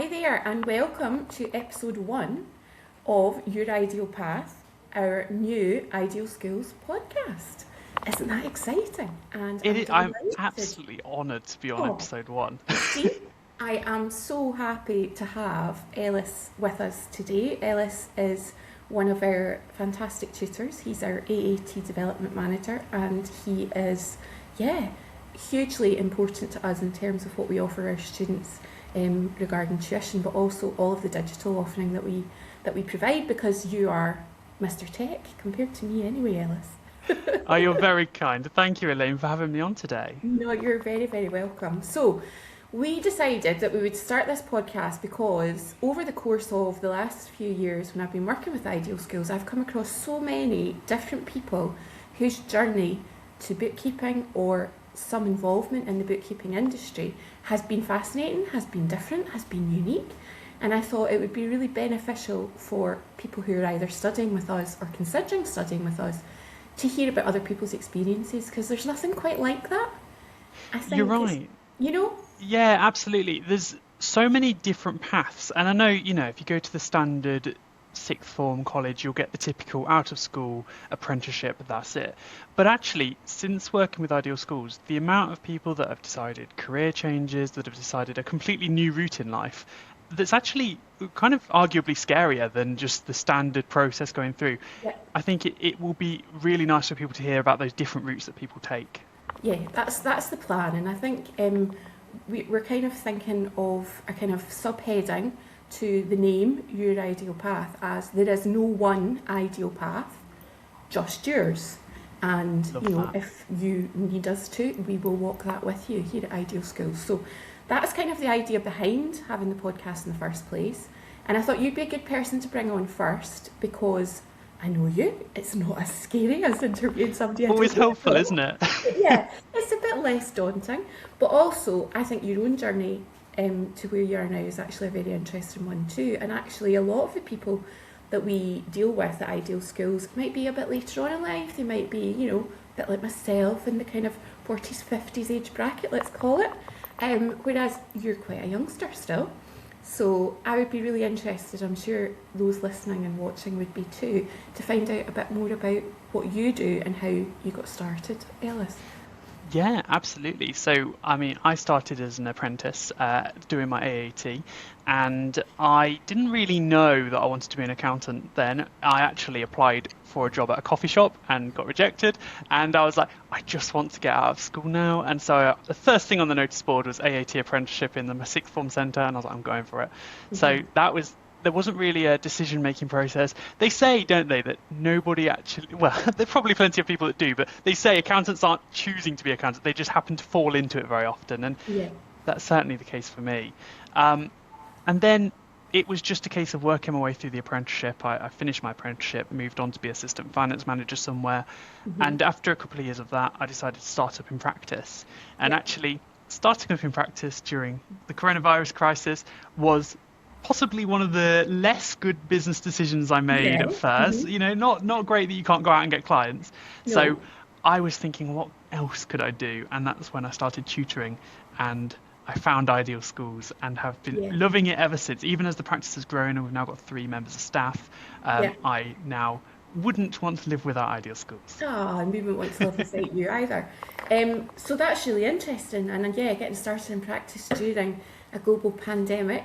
Hi there, and welcome to episode 1 of Your Ideal Path, our new Ideal Schools podcast. Isn't that exciting? And I'm absolutely honoured to be on episode 1. See, I am so happy to have Ellis with us today. Ellis is one of our fantastic tutors. He's our AAT Development Manager, and he is, hugely important to us in terms of what we offer our students regarding tuition, but also all of the digital offering that we provide, because you are Mr. Tech compared to me anyway, Ellis. Oh, you're very kind. Thank you, Elaine, for having me on today. No, you're very, very welcome. So we decided that we would start this podcast because over the course of the last few years when I've been working with Ideal Schools, I've come across so many different people whose journey to bookkeeping or some involvement in the bookkeeping industry has been fascinating, has been different, has been unique. And I thought it would be really beneficial for people who are either studying with us or considering studying with us to hear about other people's experiences, because there's nothing quite like that. I think you're right. Yeah, absolutely. There's so many different paths. And I know, if you go to the standard sixth form college, you'll get the typical out of school apprenticeship, that's it. But actually, since working with Ideal Schools, the amount of people that have decided career changes, that have decided a completely new route in life, that's actually kind of arguably scarier than just the standard process going through. Yeah. I think it will be really nice for people to hear about those different routes that people take. Yeah, that's the plan. And I think we're kind of thinking of a kind of subheading to the name Your Ideal Path as there is no one ideal path, just yours. And if you need us to, we will walk that with you here at Ideal Schools. So that's kind of the idea behind having the podcast in the first place. And I thought you'd be a good person to bring on first, because I know you, it's not as scary as interviewing somebody. Always helpful, isn't it? Yeah, it's a bit less daunting. But also, I think your own journey to where you are now is actually a very interesting one too. And actually, a lot of the people that we deal with at Ideal Schools might be a bit later on in life. They might be, a bit like myself, in the kind of 40s, 50s age bracket, let's call it. Whereas you're quite a youngster still. So I would be really interested, I'm sure those listening and watching would be too, to find out a bit more about what you do and how you got started, Ellis. Yeah, absolutely. So, I started as an apprentice doing my AAT, and I didn't really know that I wanted to be an accountant then. I actually applied for a job at a coffee shop and got rejected, and I was like, I just want to get out of school now. And so the first thing on the notice board was AAT apprenticeship in the sixth form centre, and I was like, I'm going for it. Mm-hmm. So there wasn't really a decision-making process. They say, don't they, that nobody actually... Well, there are probably plenty of people that do, but they say accountants aren't choosing to be accountants. They just happen to fall into it very often, and that's certainly the case for me. And then it was just a case of working my way through the apprenticeship. I finished my apprenticeship, moved on to be assistant finance manager somewhere, and after a couple of years of that, I decided to start up in practice. And actually, starting up in practice during the coronavirus crisis was possibly one of the less good business decisions I made at first. Not great that you can't go out and get clients. No. So I was thinking, what else could I do? And that's when I started tutoring, and I found Ideal Schools and have been loving it ever since. Even as the practice has grown and we've now got 3 members of staff, I now wouldn't want to live without Ideal Schools. And we wouldn't want to live without you either. So that's really interesting. And getting started in practice during a global pandemic,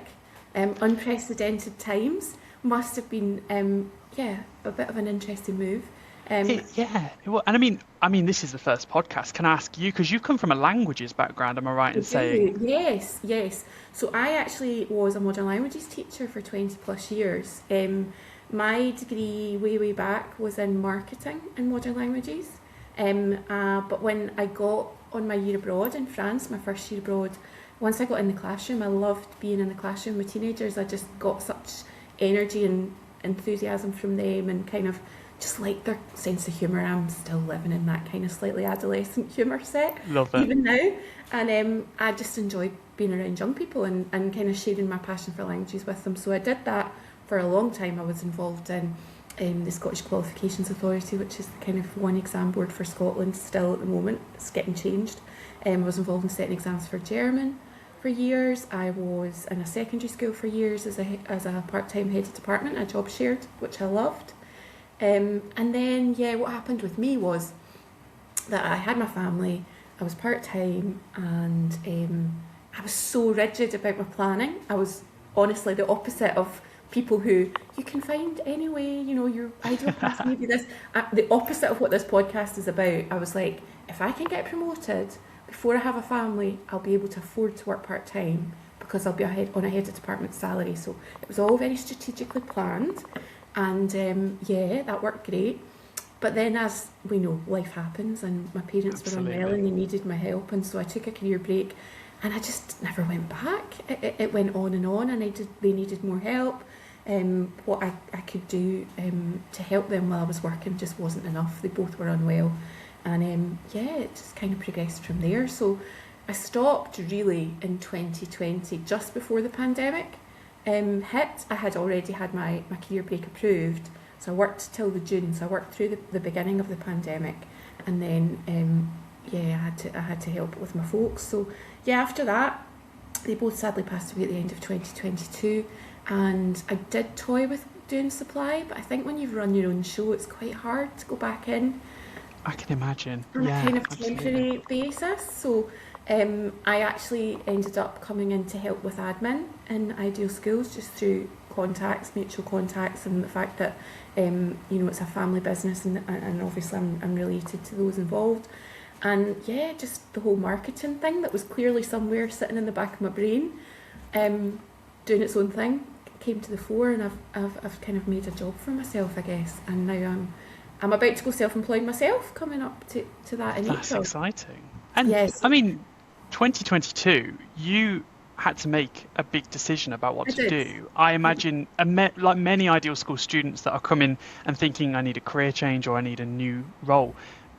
unprecedented times, must have been a bit of an interesting move. And I mean this is the first podcast. Can I ask you, because you come from a languages background, am I right in saying? Yes. So I actually was a modern languages teacher for 20 plus years. My degree way back was in marketing and modern languages, but when I got on my year abroad in France, my first year abroad, once I got in the classroom, I loved being in the classroom with teenagers. I just got such energy and enthusiasm from them, and kind of just like their sense of humour. I'm still living in that kind of slightly adolescent humour set, love that, even now. And I just enjoy being around young people and kind of sharing my passion for languages with them. So I did that for a long time. I was involved in the Scottish Qualifications Authority, which is the kind of one exam board for Scotland still at the moment. It's getting changed. I was involved in setting exams for German, for years. I was in a secondary school for years as a part-time head of department. I job shared, which I loved. And then, what happened with me was that I had my family, I was part-time, and I was so rigid about my planning. I was honestly the opposite of people who you can find anyway, your ideal class maybe this. The opposite of what this podcast is about. I was like, if I can get promoted before I have a family, I'll be able to afford to work part-time because I'll be on a head of department salary. So it was all very strategically planned, and that worked great. But then, as we know, life happens, and my parents Absolutely. were unwell and they needed my help, and so I took a career break, and I just never went back. It went on, and they needed more help. What I could do to help them while I was working just wasn't enough. They both were unwell, and it just kind of progressed from there. So I stopped really in 2020, just before the pandemic hit. I had already had my career break approved, so I worked till the June. So I worked through the beginning of the pandemic, and then I had to help with my folks. So after that, they both sadly passed away at the end of 2022. And I did toy with doing supply, but I think when you've run your own show, it's quite hard to go back in. I can imagine. On a kind of absolutely. temporary basis. So I actually ended up coming in to help with admin in Ideal Schools, just through mutual contacts, and the fact that it's a family business, and obviously I'm related to those involved. And just the whole marketing thing that was clearly somewhere sitting in the back of my brain, doing its own thing, came to the fore, and I've kind of made a job for myself, I guess. And now I'm about to go self-employed myself, coming up to that in That's April. exciting. And Yes. I mean, 2022, you had to make a big decision about what I to did. do. I imagine, like many Ideal School students that are coming and thinking, I need a career change or I need a new role.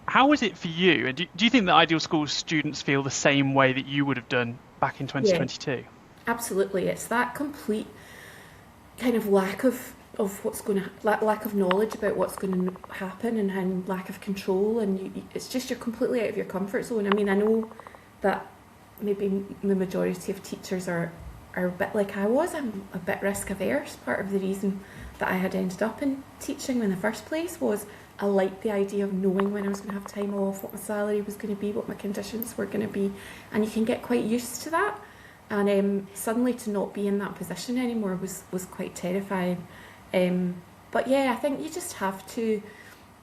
How was it for you? And do you think that Ideal School students feel the same way that you would have done back in 2022? Absolutely. It's that complete kind of lack of what's going to lack of knowledge about what's going to happen, and lack of control, and it's just you're completely out of your comfort zone. I mean, I know that maybe the majority of teachers are a bit like I was. I'm a bit risk averse. Part of the reason that I had ended up in teaching in the first place was I liked the idea of knowing when I was going to have time off, what my salary was going to be, what my conditions were going to be, and you can get quite used to that. And suddenly to not be in that position anymore was quite terrifying. But I think you just have to.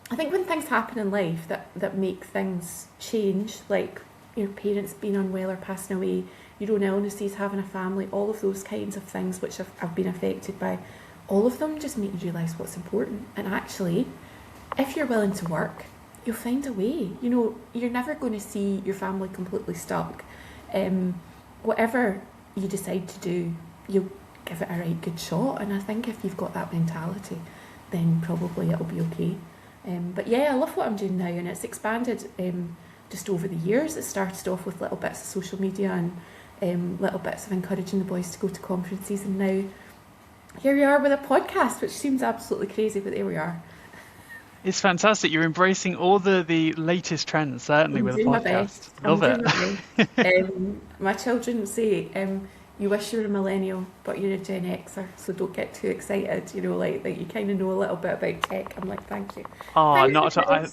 I think when things happen in life that make things change, like parents being unwell or passing away, your own illnesses, having a family, all of those kinds of things which I've been affected by, all of them just make you realise what's important. And actually, if you're willing to work, you'll find a way. You're never going to see your family completely stuck. Whatever you decide to do, you'll give it a right good shot. And I think if you've got that mentality, then probably it'll be okay. But I love what I'm doing now, and it's expanded just over the years. It started off with little bits of social media and little bits of encouraging the boys to go to conferences, and now here we are with a podcast, which seems absolutely crazy, but there we are. It's fantastic. You're embracing all the latest trends, certainly, with the podcast. Love it. My children say, you wish you were a millennial, but you're a Gen Xer, so don't get too excited. Like you kind of know a little bit about tech. I'm like, thank you. Oh, not at all.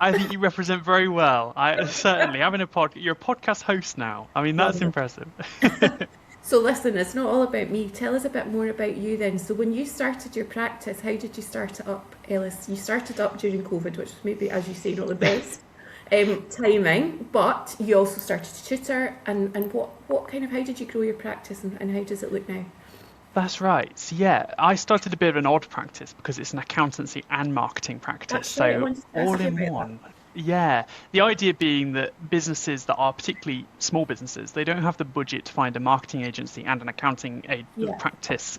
I think you represent very well. Certainly you're a podcast host now. I mean, that's impressive. So listen, it's not all about me. Tell us a bit more about you then. So when you started your practice, how did you start it up, Ellis? You started up during COVID, which was maybe, as you say, not the best timing, but you also started to tutor. And what kind of, how did you grow your practice, and how does it look now? That's right. So I started a bit of an odd practice because it's an accountancy and marketing practice. That's right, I wanted to ask all you in about one. Yeah. The idea being that businesses that are particularly small businesses, they don't have the budget to find a marketing agency and an accounting practice.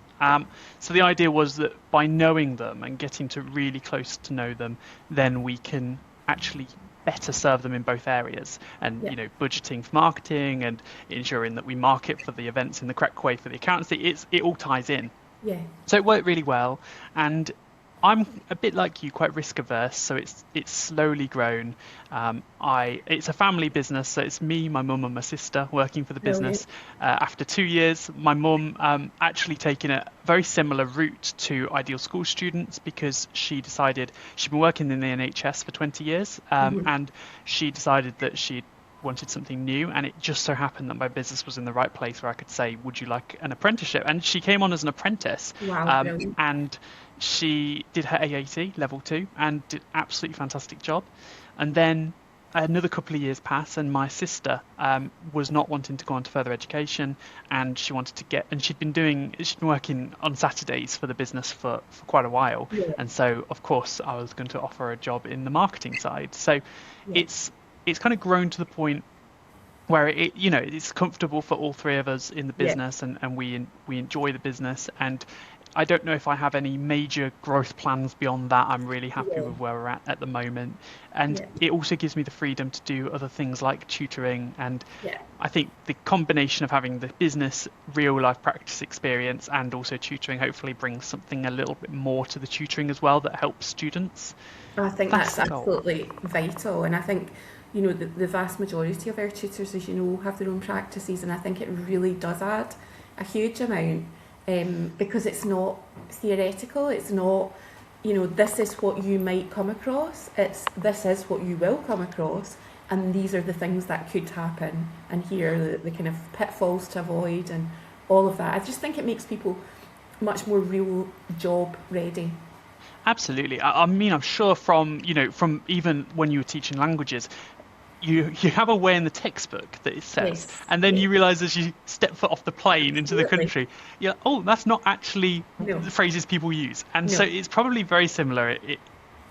So the idea was that by knowing them and getting to really close to know them, then we can actually better serve them in both areas, and budgeting for marketing and ensuring that we market for the events in the correct way for the accountancy. It all ties in. So it worked really well, and I'm a bit like you, quite risk averse, so it's slowly grown. It's a family business, so it's me, my mum, and my sister working for the Brilliant. business. After 2 years, my mum actually taken a very similar route to Ideal School students because she decided she'd been working in the NHS for 20 years, Hmm. and she decided that she wanted something new, and it just so happened that my business was in the right place where I could say, would you like an apprenticeship? And she came on as an apprentice, Wow, brilliant. and she did her AAT level 2 and did absolutely fantastic job. And then another couple of years passed, and my sister was not wanting to go on to further education, and she wanted to get, and she'd been working on Saturdays for the business for quite a while. Yeah, And so of course I was going to offer her a job in the marketing side. So yeah, it's kind of grown to the point where it's comfortable for all three of us in the yeah, business, and we enjoy the business. And I don't know if I have any major growth plans beyond that. I'm really happy yeah, with where we're at the moment, and yeah, it also gives me the freedom to do other things like tutoring. And yeah. I think the combination of having the business real life practice experience and also tutoring hopefully brings something a little bit more to the tutoring as well that helps students. I think That's that's the goal. absolutely vital, and I think the vast majority of our tutors, as you know, have their own practices, and I think it really does add a huge amount, because it's not theoretical. It's not this is what you might come across. It's this is what you will come across, and these are the things that could happen, and here are the kind of pitfalls to avoid, and all of that. I just think it makes people much more real job ready. Absolutely. I mean, I'm sure from even when you were teaching languages, you have a way in the textbook that it says, Yes, and then yes, you realise as you step foot off the plane into the absolutely. country, oh, that's not actually No, the phrases people use. And so no. it's probably very similar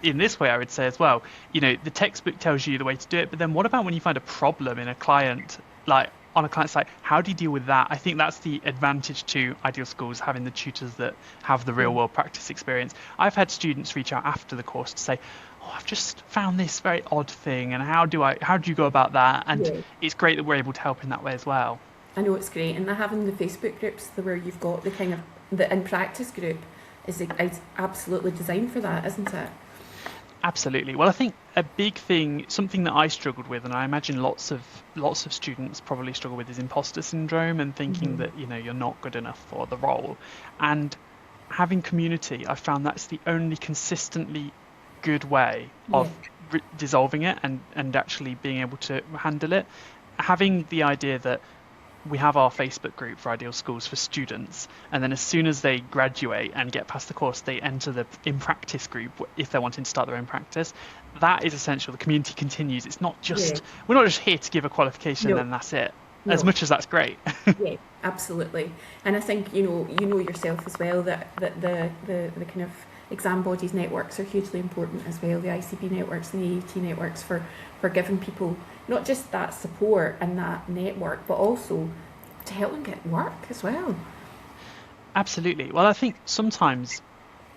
in this way, I would say as well. The textbook tells you the way to do it, but then what about when you find a problem in a client, like on a client site? How do you deal with that? I think that's the advantage to Ideal Schools, having the tutors that have the real Yeah, world practice experience. I've had students reach out after the course to say, oh, I've just found this very odd thing, and how do you go about that? And yeah. it's great that we're able to help in that way as well. I know it's great, and having the Facebook groups where you've got the kind of the in practice group is absolutely designed for that, isn't it? Absolutely. Well, I think a big thing, something that I struggled with, and I imagine lots of students probably struggle with, is imposter syndrome and thinking Hmm. that you're not good enough for the role. And having community, I found that's the only consistently good way Yeah, of dissolving it and actually being able to handle it. Having the idea that we have our Facebook group for Ideal Schools for students, and then as soon as they graduate and get past the course, they enter the in practice group if they're wanting to start their own practice. That is essential. The community continues. It's not yeah. just we're not just here to give a qualification and No, then that's it. As no. much as that's great. Yeah, absolutely. And I think you know yourself as well that the kind of exam bodies networks are hugely important as well. The ICB networks and the AAT networks for giving people not just that support and that network, but also to help them get work as well. Absolutely. Well, I think sometimes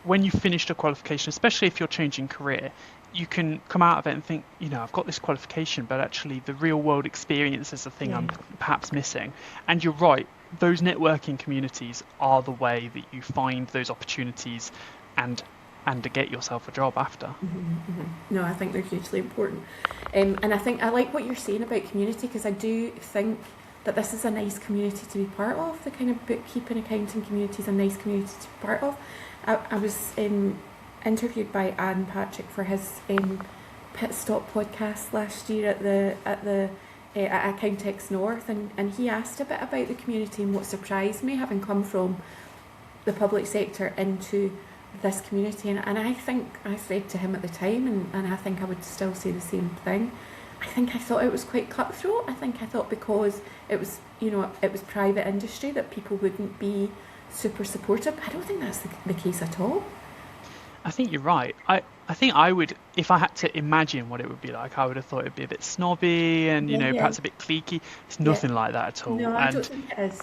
when you've finished a qualification, especially if you're changing career, you can come out of it and think, I've got this qualification, but actually the real world experience is the thing Yeah. I'm perhaps missing. And you're right, those networking communities are the way that you find those opportunities and to get yourself a job after. No, I think they're hugely important. And I think I like what you're saying about community, because I do think that this is a nice community to be part of. The kind of bookkeeping, accounting community is a nice community to be part of. I was interviewed by Anne Patrick for his pit stop podcast last year at Accountex North, and he asked a bit about the community, and what surprised me, having come from the public sector into this community. And I think I said to him at the time, and I think I would still say the same thing, I think I thought it was quite cutthroat. I think I thought because it was it was private industry that people wouldn't be super supportive. I don't think that's the case at all. I think you're right. I think I would, if I had to imagine what it would be like, I would have thought it'd be a bit snobby and, Yeah, yeah, perhaps a bit cliquey. It's yeah. nothing like that at all. No, I don't And think it is.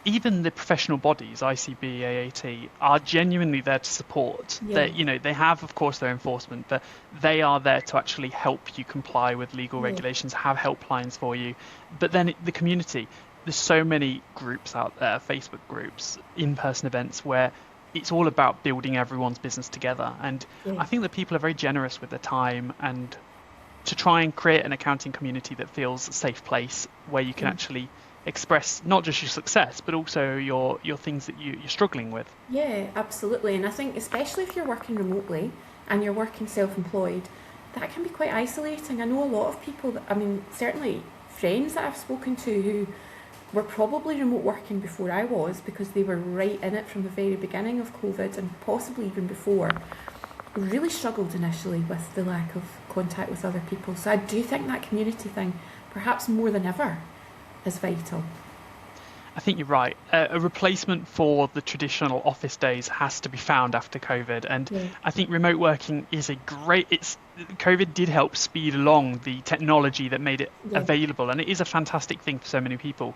even the professional bodies, ICB, AAT, are genuinely there to support. Yeah, They have, of course, their enforcement, but they are there to actually help you comply with legal yeah, regulations, have helplines for you. But then the community, there's so many groups out there, Facebook groups, in-person events where it's all about building everyone's business together. And Yeah. I think that people are very generous with their time, and to try and create an accounting community that feels a safe place where you can Mm. actually express not just your success, but also your things that you're struggling with. Yeah, absolutely. And I think especially if you're working remotely and you're working self-employed, that can be quite isolating. I know a lot of people that, I mean, certainly friends that I've spoken to who were probably remote working before I was, because they were right in it from the very beginning of COVID and possibly even before, really struggled initially with the lack of contact with other people. So I do think that community thing, perhaps more than ever, is vital. I think you're right. A replacement for the traditional office days has to be found after COVID, and Yeah. I think remote working is a great. COVID did help speed along the technology that made it Yeah. available, and it is a fantastic thing for so many people.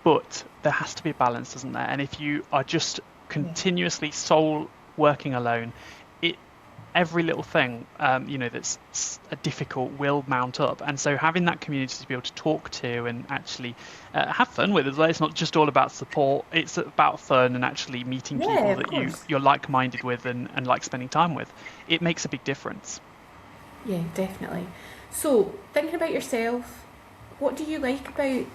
But there has to be a balance, doesn't there? And if you are just Yeah. continuously sole working alone, it every little thing that's difficult will mount up. And so having that community to be able to talk to and actually have fun with as well. It's not just all about support, it's about fun and actually meeting Yeah, people of that course. you're like-minded with and like spending time with. It makes a big difference. Yeah, definitely. So, thinking about yourself, what do you like about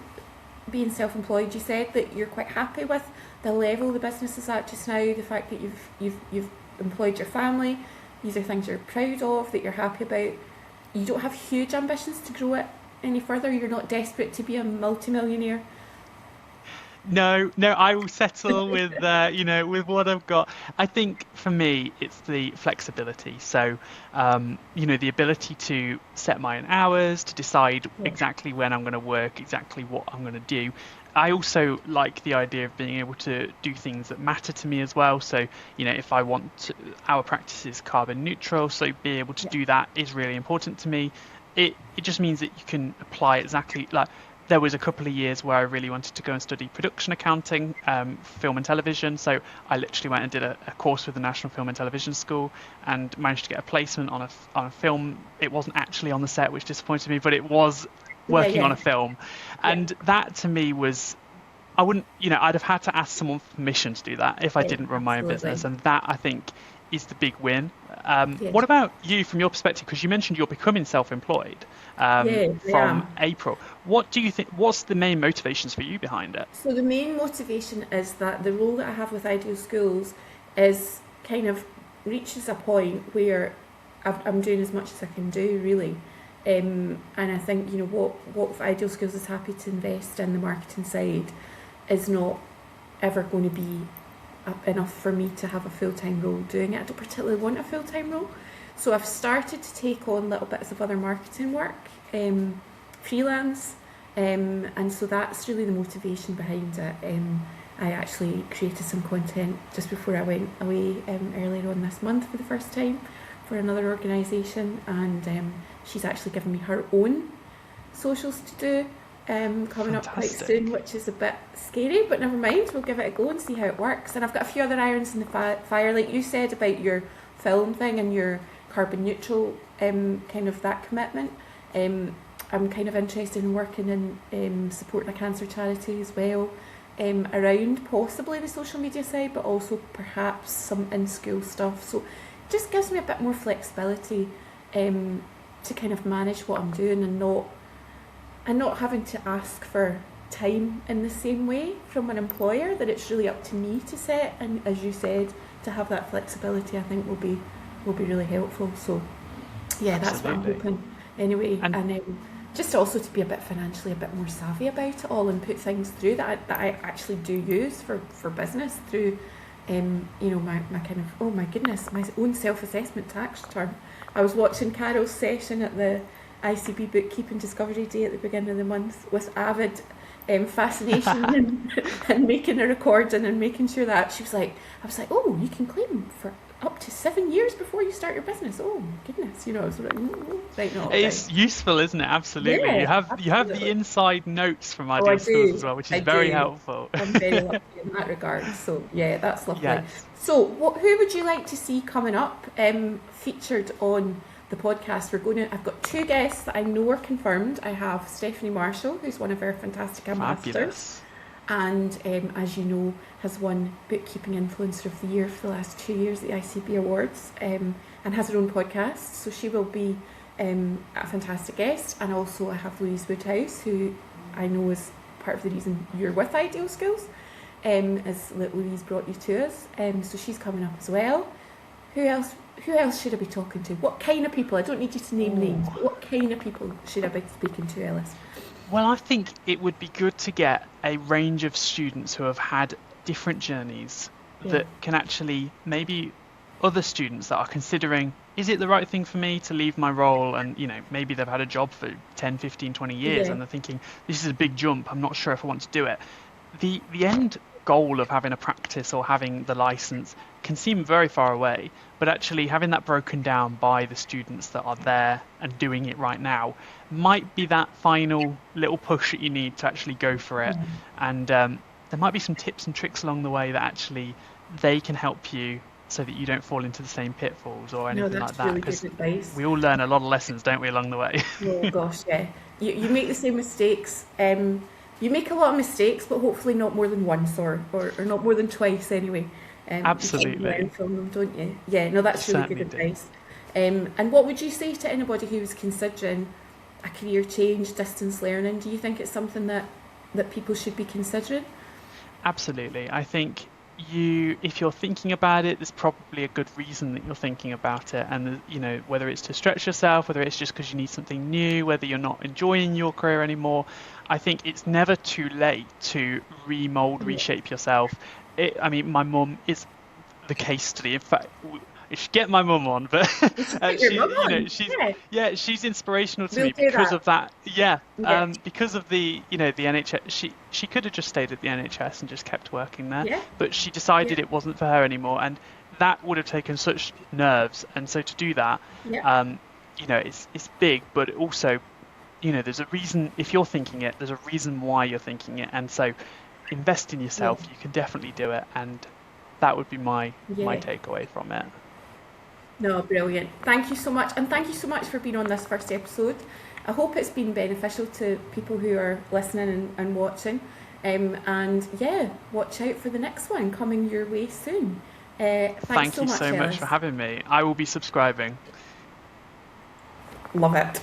being self-employed? You said that you're quite happy with the level the business is at just now, the fact that you've employed your family. These are things you're proud of, that you're happy about. You don't have huge ambitions to grow it any further. You're not desperate to be a multimillionaire. No, I will settle with with what I've got. I think for me, it's the flexibility. So, the ability to set my own hours, to decide Yeah. exactly when I'm going to work, exactly what I'm going to do. I also like the idea of being able to do things that matter to me as well. So, if I want to, our practice is carbon neutral, so being able to Yeah. do that is really important to me. It just means that you can apply exactly like there was a couple of years where I really wanted to go and study production accounting, film and television. So I literally went and did a course with the National Film and Television School and managed to get a placement on a film. It wasn't actually on the set, which disappointed me, but it was Yeah, working on yeah, a film. yeah, And that to me was, I wouldn't, I'd have had to ask someone for permission to do that if I yeah, didn't run my own absolutely. business. And that I think is the big win. Yeah, What about you from your perspective? Because you mentioned you're becoming self-employed yeah, I from am. April. What do you think? What's the main motivations for you behind it? So the main motivation is that the role that I have with Ideal Schools is kind of reaches a point where I'm doing as much as I can do, really. And I think what Ideal Schools is happy to invest in the marketing side is not ever going to be enough for me to have a full-time role doing it. I don't particularly want a full-time role. So I've started to take on little bits of other marketing work, freelance, and so that's really the motivation behind it. I actually created some content just before I went away earlier on this month for the first time for another organisation, and she's actually given me her own socials to do coming up quite Fantastic. soon, which is a bit scary, but never mind, we'll give it a go and see how it works. And I've got a few other irons in the fire, like you said about your film thing and your carbon neutral kind of that commitment. I'm kind of interested in working in supporting a cancer charity as well, around possibly the social media side, but also perhaps some in-school stuff. So it just gives me a bit more flexibility to kind of manage what I'm doing and not having to ask for time in the same way from an employer, that it's really up to me to set. And as you said, to have that flexibility, I think will be really helpful. So yeah, that's what I'm Absolutely. hoping anyway. And And just also to be a bit financially a bit more savvy about it all and put things through that I actually do use for business through my kind of, oh my goodness, my own self-assessment tax return. I was watching Carol's session at the ICB Bookkeeping Discovery Day at the beginning of the month with avid fascination and making a recording and making sure that I was like, oh, you can claim for up to 7 years before you start your business. Oh my goodness, I was like, right, not it's right. useful, isn't it? Absolutely. Yeah, You have the absolutely. inside notes from Oh, I Ideal Schools as do. well, which is I very do. helpful. I'm very lucky in that regard. So yeah, that's lovely. Yes. So who would you like to see coming up, featured on the podcast? I've got two guests that I know are confirmed. I have Stephanie Marshall, who's one of our fantastic ambassadors, Fabulous. and as you know, has won Bookkeeping Influencer of the Year for the last 2 years at the ICB Awards, and has her own podcast. So she will be a fantastic guest. And also I have Louise Woodhouse, who I know is part of the reason you're with Ideal Schools, as Louise brought you to us. So she's coming up as well. Who else should I be talking to? What kind of people? I don't need you to name names, but what kind of people should I be speaking to, Ellis? Well, I think it would be good to get a range of students who have had different journeys that can actually, maybe other students that are considering, is it the right thing for me to leave my role? And, maybe they've had a job for 10, 15, 20 years and they're thinking, this is a big jump. I'm not sure if I want to do it. The end goal of having a practice or having the license can seem very far away, but actually having that broken down by the students that are there and doing it right now might be that final little push that you need to actually go for it. And there might be some tips and tricks along the way that actually they can help you so that you don't fall into the same pitfalls or anything like that. Because we all learn a lot of lessons, don't we, along the way? Oh gosh, yeah. You make the same mistakes. You make a lot of mistakes, but hopefully not more than once or not more than twice anyway. Absolutely. You learn from them, don't you? Yeah, no, that's really good advice. And what would you say to anybody who's considering a career change, distance learning? Do you think it's something that people should be considering? Absolutely. I think if you're thinking about it, there's probably a good reason that you're thinking about it. And, whether it's to stretch yourself, whether it's just because you need something new, whether you're not enjoying your career anymore, I think it's never too late to reshape yourself. My mum is the case study. In fact, I should get my mum on, but she's inspirational to me because of that. Because of the the NHS. She could have just stayed at the NHS and just kept working there, but she decided it wasn't for her anymore, and that would have taken such nerves. And so to do that, it's big, but also, there's a reason. If you're thinking it, there's a reason why you're thinking it, and so invest in yourself. You can definitely do it, and that would be my takeaway from it. No, brilliant. Thank you so much. And thank you so much for being on this first episode. I hope it's been beneficial to people who are listening and watching. And watch out for the next one coming your way soon. Thank you so much for having me. I will be subscribing. Love it.